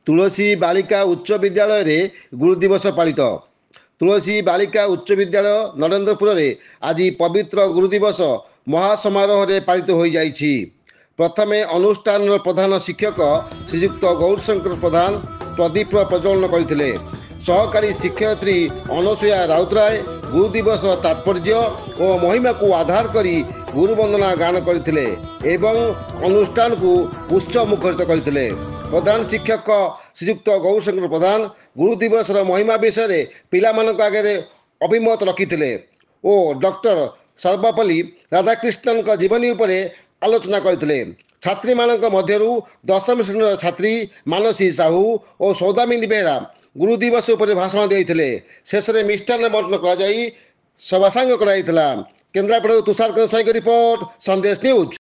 तुलसी बालिका उच्च विद्यालय रे गुरु दिवस पालित। तुलसी बालिका उच्च विद्यालय नरेंद्रपुर रे आज पवित्र गुरु दिवस महासमारोह रे पालित हो जाइछि। प्रथमे अनुष्ठान प्रधान शिक्षक श्रीयुक्त गौरशंकर प्रधान प्रदीप प्रज्वलन करथिले। सहकारी शिक्षयित्री अनसुया राउतराय गुरु दिवस तात्पर्य और महिमा को आधार करी गुरु वंदना गान करथिले एवं अनुष्ठान को उत्सव मुखरित करथिले। प्रधान शिक्षक श्रीयुक्त गौरशंकर प्रधान गुरु दिवस महिमा विषय पिलामानक आगे अभिमत रखिथिले और डॉक्टर सर्वपल्ली राधाकृष्णन जीवनी उपरे आलोचना करथिले। छात्री मानक मध्यरु दशम श्रेणी छात्री मानसी साहू और सौदामिनी बेहरा गुरु दिवस उपरे भाषण देइथिले। शेष में मिष्टान्न बंटन करा जाई सभा सांग कराइथिला। केन्द्रापड़ा तुषार रिपोर्ट संदेश न्यूज।